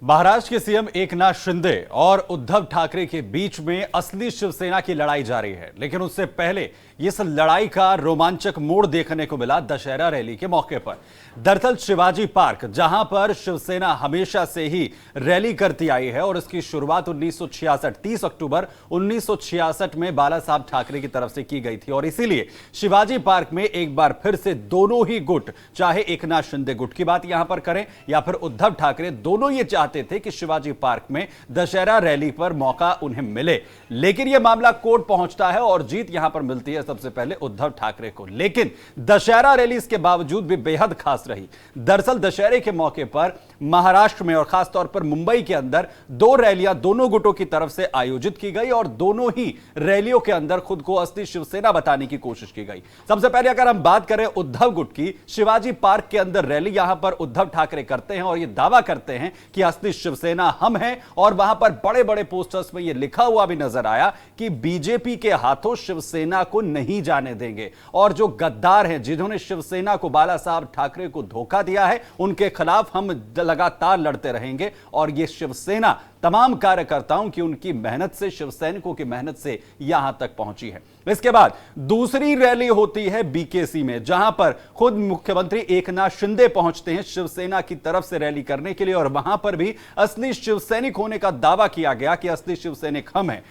महाराष्ट्र के सीएम एकनाथ शिंदे और उद्धव ठाकरे के बीच में असली शिवसेना की लड़ाई जारी है, लेकिन उससे पहले इस लड़ाई का रोमांचक मोड़ देखने को मिला दशहरा रैली के मौके पर। दरअसल शिवाजी पार्क, जहां पर शिवसेना हमेशा से ही रैली करती आई है और इसकी शुरुआत 30 अक्टूबर 1966 में बाला साहब ठाकरे की तरफ से की गई थी और इसीलिए शिवाजी पार्क में एक बार फिर से दोनों ही गुट, चाहे एकनाथ शिंदे गुट की बात यहां पर करें या फिर उद्धव ठाकरे, दोनों ये चाहते थे कि शिवाजी पार्क में दशहरा रैली पर मौका उन्हें मिले। लेकिन यह मामला कोर्ट पहुंचता है और जीत यहां पर मिलती है सबसे पहले उद्धव ठाकरे को। लेकिन दशहरा रैली इसके बावजूद भी बेहद खास रही। दरअसल दशहरे के मौके पर महाराष्ट्र में और खासतौर पर मुंबई के अंदर दो रैलियां दोनों गुटों की तरफ से आयोजित की गई और दोनों ही रैलियों के अंदर खुद को असली शिवसेना बताने की कोशिश की गई। सबसे पहले अगर हम बात करें उद्धव गुट की, शिवाजी पार्क के अंदर रैली यहां पर उद्धव ठाकरे करते हैं और यह दावा करते हैं कि असली शिवसेना हम हैं और वहां पर बड़े बड़े पोस्टर्स में यह लिखा हुआ भी नजर आया कि बीजेपी के हाथों शिवसेना को नहीं जाने देंगे और जो गद्दार हैं, जिन्होंने शिवसेना को, बाला साहब ठाकरे को धोखा दिया है, उनके खिलाफ हम लगातार लड़ते रहेंगे। और यह शिवसेना तमाम कार्यकर्ताओं की, उनकी मेहनत से, शिवसैनिकों की मेहनत से यहां तक पहुंची है। इसके बाद दूसरी रैली होती है बीकेसी में, जहां पर खुद मुख्यमंत्री एकनाथ शिंदे पहुंचते हैं शिवसेना की तरफ से रैली करने के लिए और वहां पर भी असली शिवसैनिक होने का दावा किया गया कि असली शिवसैनिक हम हैं।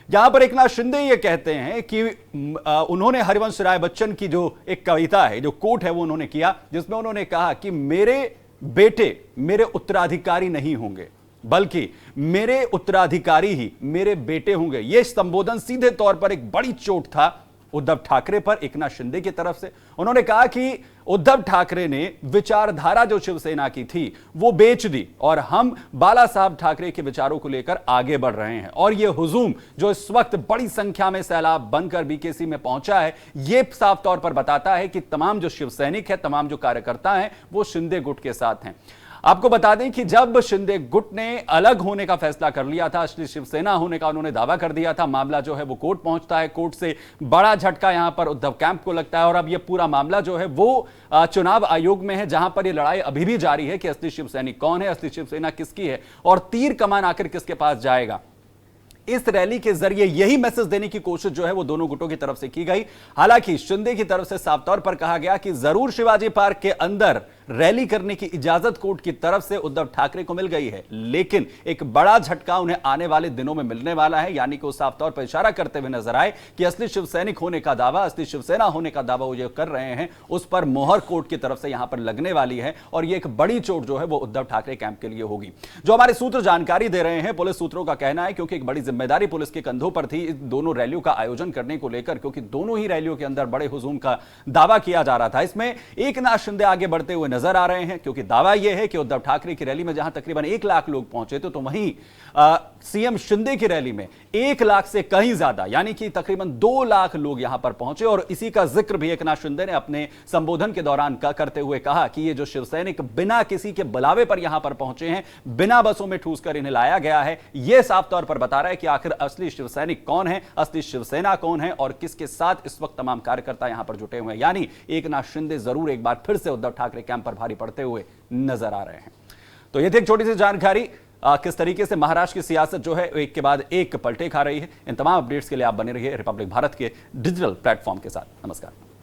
यहां पर एकनाथ शिंदे ये कहते हैं कि उन्होंने हरिवंश राय बच्चन की जो एक कविता है, जो कोट है, वो उन्होंने किया, जिसमें उन्होंने कहा कि मेरे बेटे मेरे उत्तराधिकारी नहीं होंगे, बल्कि मेरे उत्तराधिकारी ही मेरे बेटे होंगे। यह संबोधन सीधे तौर पर एक बड़ी चोट था उद्धव ठाकरे पर एकनाथ शिंदे की तरफ से। उन्होंने कहा कि उद्धव ठाकरे ने विचारधारा जो शिवसेना की थी वो बेच दी और हम बाला साहब ठाकरे के विचारों को लेकर आगे बढ़ रहे हैं। और यह हुजूम जो इस वक्त बड़ी संख्या में सैलाब बनकर बीकेसी में पहुंचा है, यह साफ तौर पर बताता है कि तमाम जो शिवसैनिक है, तमाम जो कार्यकर्ता हैं, वो शिंदे गुट के साथ हैं। आपको बता दें कि जब शिंदे गुट ने अलग होने का फैसला कर लिया था, असली शिवसेना होने का उन्होंने दावा कर दिया था, मामला जो है वो कोर्ट पहुंचता है। कोर्ट से बड़ा झटका यहां पर उद्धव कैंप को लगता है और अब ये पूरा मामला जो है वो चुनाव आयोग में है, जहां पर ये लड़ाई अभी भी जारी है कि असली शिवसैनिक कौन है, असली शिवसेना किसकी है और तीर कमान आखिर किसके पास जाएगा। इस रैली के जरिए यही मैसेज देने की कोशिश जो है वो दोनों गुटों की तरफ से की गई। हालांकि शिंदे की तरफ से साफ तौर पर कहा गया कि जरूर शिवाजी पार्क के अंदर रैली करने की इजाजत कोर्ट की तरफ से उद्धव ठाकरे को मिल गई है, लेकिन एक बड़ा झटका उन्हें आने वाले दिनों में मिलने वाला है। यानी कि वो साफ तौर पर इशारा करते हुए नजर आए कि असली शिवसैनिक होने का दावा, असली शिवसेना होने का दावा वो जो कर रहे हैं, उस पर मोहर कोर्ट की तरफ से यहां पर लगने वाली है और ये एक बड़ी चोट जो है वो उद्धव ठाकरे कैंप के लिए होगी। जो हमारे सूत्र जानकारी दे रहे हैं, पुलिस सूत्रों का कहना है, क्योंकि एक बड़ी जिम्मेदारी पुलिस के कंधों पर थी इन दोनों रैलियों का आयोजन करने को लेकर, क्योंकि दोनों ही रैलियों के अंदर बड़े हुजूम का दावा किया जा रहा था। इसमें एकनाथ शिंदे आगे बढ़ते हुए नजर आ रहे हैं, क्योंकि दावा यह है कि उद्धव ठाकरे की रैली में जहां तकरीबन 1 लाख लोग पहुंचे थे, तो वहीं सीएम शिंदे की रैली में 1 लाख से कहीं ज्यादा, यानी कि तकरीबन 2 लाख लोग यहां पर पहुंचे। और इसी का जिक्र भी एकनाथ शिंदे ने अपने संबोधन के दौरान करते हुए कहा कि ये जो शिवसैनिक बिना किसी के बुलावे पर यहां पर पहुंचे हैं, बिना बसों में ठूस कर इन्हें लाया गया है, यह साफ तौर पर बता रहा है कि आखिर असली शिवसैनिक कौन है, असली शिवसेना कौन है और किसके साथ इस वक्त तमाम कार्यकर्ता यहां पर जुटे हुए हैं। यानी एकनाथ शिंदे जरूर एक बार फिर से उद्धव ठाकरे कैंप पर भारी पड़ते हुए नजर आ रहे हैं। तो यह थी एक छोटी सी जानकारी किस तरीके से महाराष्ट्र की सियासत जो है एक के बाद एक पलटे खा रही है। इन तमाम अपडेट्स के लिए आप बने रहिए रिपब्लिक भारत के डिजिटल प्लेटफॉर्म के साथ। नमस्कार।